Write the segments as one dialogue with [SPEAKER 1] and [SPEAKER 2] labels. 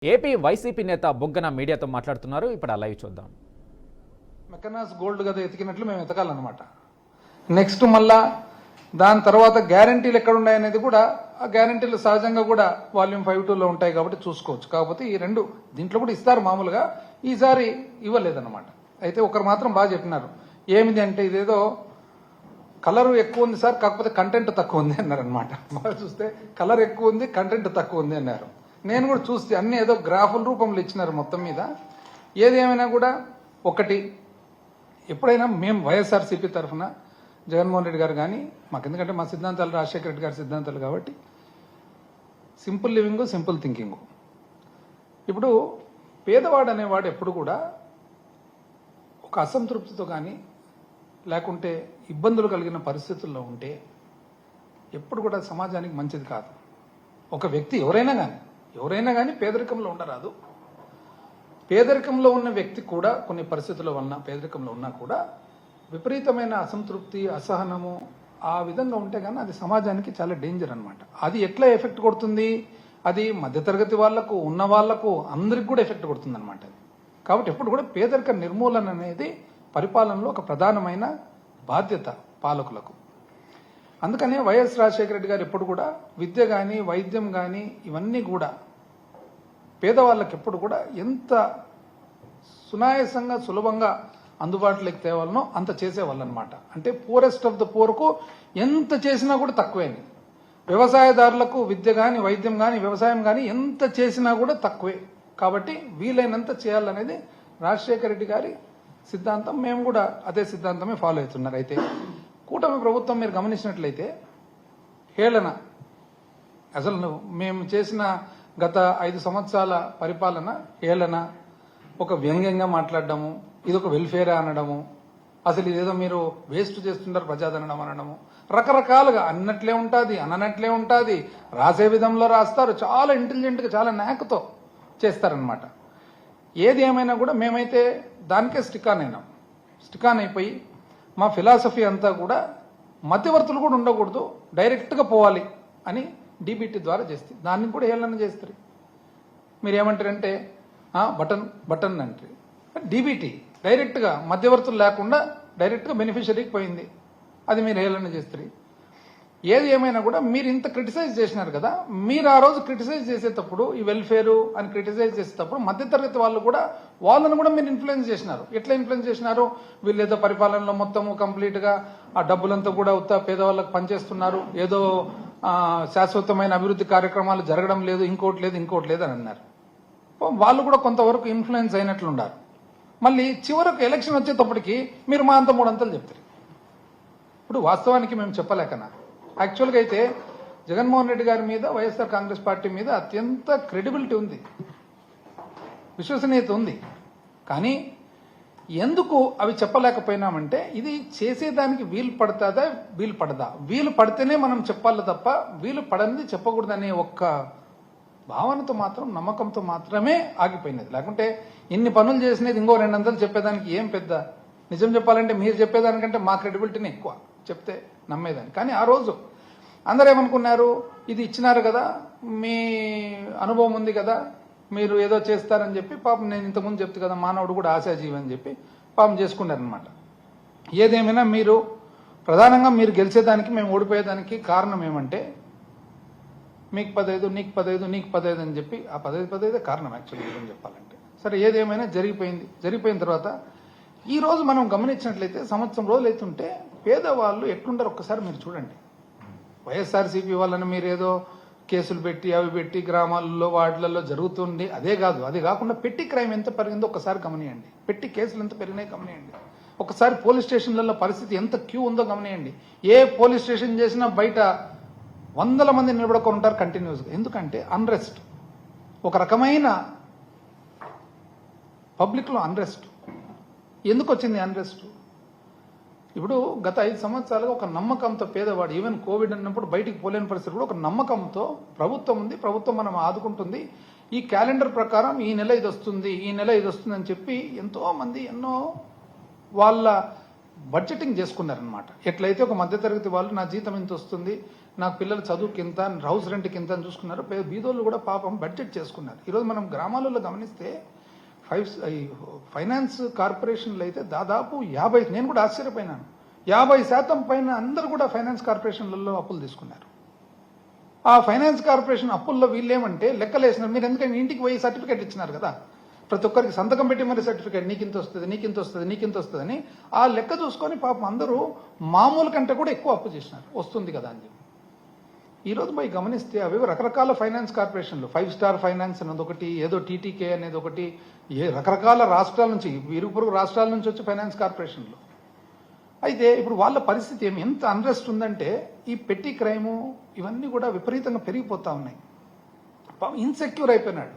[SPEAKER 1] AP YCP నేత బుగ్గన మీడియాతో మాట్లాడుతున్నారు. ఇప్పుడు ఆ లైవ్ చూద్దాం.
[SPEAKER 2] మెకనాస్ గోల్డ్ కదా ఎతికినట్లు మేము ఎతకాలన్నమాట. నెక్స్ట్ మళ్ళా దాని తర్వాత గ్యారంటీలు ఎక్కడ ఉన్నాయనేది కూడా ఆ గ్యారంటీలు సహజంగా కూడా వాల్యూమ్ 5.2లో ఉంటాయి కాబట్టి చూసుకోవచ్చు. కాకపోతే ఈ రెండు దీంట్లో కూడా ఇస్తారు మామూలుగా, ఈసారి ఇవ్వలేదన్నమాట. అయితే ఒకరు మాత్రం బాగా చెప్పినారు, ఏమిది అంటే ఇదేదో కలర్ ఎక్కువ ఉంది సార్, కాకపోతే కంటెంట్ తక్కువ ఉంది అన్నారు అనమాట. బాగా చూస్తే కలర్ ఎక్కువ ఉంది, కంటెంట్ తక్కువ ఉంది అన్నారు. నేను కూడా చూస్తే అన్ని ఏదో గ్రాఫుల రూపంలో ఇచ్చినారు మొత్తం మీద. ఏదేమైనా కూడా ఒకటి, ఎప్పుడైనా మేము వైఎస్ఆర్సీపీ తరఫున జగన్మోహన్ రెడ్డి గారు కానీ మాకు, ఎందుకంటే మా సిద్ధాంతాలు రాజశేఖర రెడ్డి గారి సిద్ధాంతాలు కాబట్టి సింపుల్ లివింగ్, సింపుల్ థింకింగ్. ఇప్పుడు పేదవాడు అనేవాడు ఎప్పుడు కూడా ఒక అసంతృప్తితో కానీ లేకుంటే ఇబ్బందులు కలిగిన పరిస్థితుల్లో ఉంటే ఎప్పుడు కూడా సమాజానికి మంచిది కాదు. ఒక వ్యక్తి ఎవరైనా కానీ పేదరికంలో ఉండరాదు. పేదరికంలో ఉన్న వ్యక్తి కూడా కొన్ని పరిస్థితుల వలన పేదరికంలో ఉన్నా కూడా విపరీతమైన అసంతృప్తి, అసహనము ఆ విధంగా ఉంటే కానీ అది సమాజానికి చాలా డేంజర్ అనమాట. అది ఎట్లా ఎఫెక్ట్ కొడుతుంది, అది మధ్యతరగతి వాళ్లకు, ఉన్న వాళ్లకు, అందరికి కూడా ఎఫెక్ట్ కొడుతుంది అనమాట. కాబట్టి ఎప్పుడు కూడా పేదరిక నిర్మూలన అనేది పరిపాలనలో ఒక ప్రధానమైన బాధ్యత పాలకులకు. అందుకనే వైఎస్ రాజశేఖర రెడ్డి గారు ఎప్పుడు కూడా విద్య కానీ, వైద్యం కానీ ఇవన్నీ కూడా పేదవాళ్ళకి ఎప్పుడు కూడా ఎంత సునాయాసంగా, సులభంగా అందుబాటులోకి తేవాలనో అంత చేసేవాళ్ళు అనమాట. అంటే పూరెస్ట్ ఆఫ్ ద పూర్కు ఎంత చేసినా కూడా తక్కువే. వ్యవసాయదారులకు విద్య కానీ, వైద్యం కానీ, వ్యవసాయం కానీ ఎంత చేసినా కూడా తక్కువే. కాబట్టి వీలైనంత చేయాలనేది రాజశేఖర రెడ్డి గారి సిద్ధాంతం. మేము కూడా అదే సిద్ధాంతమే ఫాలో అవుతున్నారు. అయితే కూటమి ప్రభుత్వం మీరు గమనించినట్లయితే హేళన, అసలు మేము చేసిన గత 5 సంవత్సరాల పరిపాలన హేళన, ఒక వ్యంగ్యంగా మాట్లాడడము, ఇది ఒక వెల్ఫేర్ అనడము, అసలు ఇదేదో మీరు వేస్ట్ చేస్తున్నారు ప్రజాదరణ అనడము, రకరకాలుగా అన్నట్లే ఉంటుంది, అననట్లే ఉంటుంది, రాసే విధంలో రాస్తారు, చాలా ఇంటెలిజెంట్గా, చాలా నాకుతో చేస్తారనమాట. ఏది ఏమైనా కూడా మేమైతే దానికే స్టికాన్ అయిపోయి మా ఫిలాసఫీ అంతా కూడా మధ్యవర్తులు కూడా ఉండకూడదు, డైరెక్ట్గా పోవాలి అని డీబీటీ ద్వారా చేస్తే దాన్ని కూడా హేళన చేస్తారు. మీరు ఏమంటారంటే బటన్ అంటారు. డీబీటీ డైరెక్ట్గా మధ్యవర్తులు లేకుండా డైరెక్ట్గా బెనిఫిషరీకి పోయింది, అది మీరు హేళన చేస్తారు. ఏది ఏమైనా కూడా మీరు ఇంత క్రిటిసైజ్ చేసినారు కదా, మీరు ఆ రోజు క్రిటిసైజ్ చేసేటప్పుడు ఈ వెల్ఫేరు అని క్రిటిసైజ్ చేసేటప్పుడు మధ్యతరగతి వాళ్ళు కూడా వాళ్ళని కూడా మీరు ఇన్ఫ్లుయెన్స్ చేసినారు. ఎట్లా ఇన్ఫ్లుయెన్స్ చేసినారు? వీళ్ళు ఏదో పరిపాలనలో మొత్తము కంప్లీట్గా ఆ డబ్బులంతా కూడా ఉత్తా పేదవాళ్ళకి పనిచేస్తున్నారు, ఏదో శాశ్వతమైన అభివృద్ధి కార్యక్రమాలు జరగడం లేదు, ఇంకోటి లేదు అని అన్నారు. వాళ్ళు కూడా కొంతవరకు ఇన్ఫ్లుయెన్స్ అయినట్లున్నారు. మళ్ళీ చివరకు ఎలక్షన్ వచ్చేటప్పటికి మీరు మా అంత 3 అంతలు చెప్తారు. ఇప్పుడు వాస్తవానికి మేము చెప్పలేకనా, యాక్చువల్గా అయితే జగన్మోహన్ రెడ్డి గారి మీద, వైఎస్ఆర్ కాంగ్రెస్ పార్టీ మీద అత్యంత క్రెడిబిలిటీ ఉంది, విశ్వసనీయత ఉంది. కానీ ఎందుకు అవి చెప్పలేకపోయినామంటే ఇది చేసేదానికి వీలు పడదా, వీలు పడితేనే మనం చెప్పాలి తప్ప వీలు పడనిది చెప్పకూడదనే ఒక్క భావనతో మాత్రం, నమ్మకంతో మాత్రమే ఆగిపోయినది. లేకుంటే ఇన్ని పనులు చేసినది ఇంకో 2 అంతలు చెప్పేదానికి ఏం పెద్ద, నిజం చెప్పాలంటే మీరు చెప్పేదానికంటే మా క్రెడిబిలిటీని ఎక్కువ చెప్తే నమ్మేదాన్ని. కానీ ఆ రోజు అందరూ ఏమనుకున్నారు, ఇది ఇచ్చినారు కదా, మీ అనుభవం ఉంది కదా, మీరు ఏదో చేస్తారని చెప్పి, పాపం నేను ఇంతకుముందు చెప్తే కదా మానవుడు కూడా ఆశాజీవి అని చెప్పి పాపం చేసుకున్నారనమాట. ఏదేమైనా మీరు ప్రధానంగా మీరు గెలిచేదానికి, మేము ఓడిపోయేదానికి కారణం ఏమంటే మీకు 15, నీకు 15, నీకు 15 అని చెప్పి ఆ 15 కారణం యాక్చువల్లీ ఏం చెప్పాలంటే. సరే ఏదేమైనా జరిగిపోయిన తర్వాత ఈ రోజు మనం గమనించినట్లయితే సంవత్సరం రోజులు అవుతుంటే పేదవాళ్ళు ఎట్లుంటారు ఒక్కసారి మీరు చూడండి. వైఎస్ఆర్సీపీ వాళ్ళని మీరు ఏదో కేసులు పెట్టి అవి పెట్టి గ్రామాలలో వార్డులలో జరుగుతుంది, అదే కాకుండా పెట్టి క్రైమ్ ఎంత పెరిగిందో ఒక్కసారి గమనియండి, పెట్టి కేసులు ఎంత పెరిగినాయి గమనియండి, ఒకసారి పోలీస్ స్టేషన్లలో పరిస్థితి ఎంత క్యూ ఉందో గమనియండి. ఏ పోలీస్ స్టేషన్ చేసినా బయట 100 మంది నిలబడుకొని ఉంటారు కంటిన్యూస్గా. ఎందుకంటే అన్రెస్ట్, ఒక రకమైన పబ్లిక్లో అన్రెస్ట్. ఎందుకు వచ్చింది అన్రెస్ట్? ఇప్పుడు గత 5 సంవత్సరాలుగా ఒక నమ్మకంతో పేదవాడు, ఈవెన్ కోవిడ్ అన్నప్పుడు బయటికి పోలేని పరిస్థితి కూడా ఒక నమ్మకంతో ప్రభుత్వం ఉంది, ప్రభుత్వం మనం ఆదుకుంటుంది, ఈ క్యాలెండర్ ప్రకారం ఈ నెల ఇది వస్తుంది, ఈ నెల ఇది వస్తుంది అని చెప్పి ఎంతో మంది ఎన్నో వాళ్ళ బడ్జెటింగ్ చేసుకున్నారనమాట. ఎట్లయితే ఒక మధ్యతరగతి వాళ్ళు నా జీతం ఇంత వస్తుంది, నాకు పిల్లల చదువుకి ఇంత హౌస్ రెంట్కి ఇంత అని చూసుకున్నారు. బీదోళ్ళు కూడా పాపం బడ్జెట్ చేసుకున్నారు. ఈరోజు మనం గ్రామాలలో గమనిస్తే ఫైనాన్స్ కార్పొరేషన్లు అయితే దాదాపు 50, నేను కూడా ఆశ్చర్యపోయినాను, 50% పైన అందరూ కూడా ఫైనాన్స్ కార్పొరేషన్లలో అప్పులు తీసుకున్నారు. ఆ ఫైనాన్స్ కార్పొరేషన్ అప్పుల్లో వీళ్ళేమంటే లెక్కలేసినారు. మీరు ఎందుకంటే ఇంటికి పోయి సర్టిఫికేట్ ఇచ్చినారు కదా, ప్రతి ఒక్కరికి సంతకం పెట్టి మరి సర్టిఫికేట్ నీకింత వస్తుంది, నీకింత వస్తుంది, నీకింత వస్తుంది అని ఆ లెక్క చూసుకొని పాపం అందరూ మామూలు కంటే కూడా ఎక్కువ అప్పు చేసినారు, వస్తుంది కదా అని చెప్పి. ఈ రోజు పోయి గమనిస్తే అవి రకరకాల ఫైనాన్స్ కార్పొరేషన్లు, 5 స్టార్ ఫైనాన్స్ అనేది ఒకటి, ఏదో టీటీకే అనేది ఒకటి, రకరకాల రాష్ట్రాల నుంచి, ఇరుగు పొరుగు రాష్ట్రాల నుంచి వచ్చే ఫైనాన్స్ కార్పొరేషన్లు. అయితే ఇప్పుడు వాళ్ళ పరిస్థితి ఎంత అన్రెస్ట్ ఉందంటే ఈ పెట్టి క్రైము ఇవన్నీ కూడా విపరీతంగా పెరిగిపోతా ఉన్నాయి. ఇన్సెక్యూర్ అయిపోయినాడు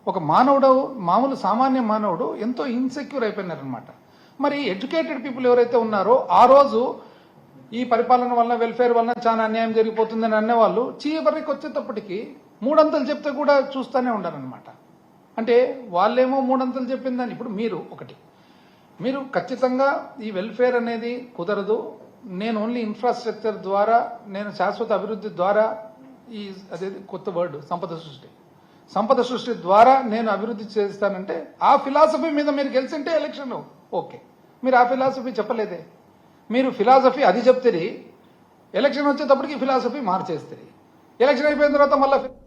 [SPEAKER 2] ఒక మానవుడు, మామూలు సామాన్య మానవుడు ఎంతో ఇన్సెక్యూర్ అయిపోయినారనమాట. మరి ఎడ్యుకేటెడ్ పీపుల్ ఎవరైతే ఉన్నారో ఆ రోజు ఈ పరిపాలన వల్ల, వెల్ఫేర్ వల్ల చాలా అన్యాయం జరిగిపోతుందని అనేవాళ్ళు చీవరికి వచ్చేటప్పటికి 3 అంతలు చెప్తే కూడా చూస్తూనే ఉండారనమాట. అంటే వాళ్ళేమో 3 అంతలు చెప్పిందని. ఇప్పుడు మీరు ఖచ్చితంగా ఈ వెల్ఫేర్ అనేది కుదరదు, నేను ఓన్లీ ఇన్ఫ్రాస్ట్రక్చర్ ద్వారా, నేను శాశ్వత అభివృద్ధి ద్వారా, ఈ అదే కొత్త వర్డ్ సంపద సృష్టి ద్వారా నేను అభివృద్ధి చేస్తానంటే ఆ ఫిలాసఫీ మీద మీరు గెలిచింటే ఎలక్షన్ ఓకే. మీరు ఆ ఫిలాసఫీ చెప్పలేదే. మీరు ఫిలాసఫీ అది చెప్తే ఎలక్షన్ వచ్చేటప్పటికి ఫిలాసఫీ మార్చేస్తారు. ఎలక్షన్ అయిపోయిన తర్వాత మళ్ళీ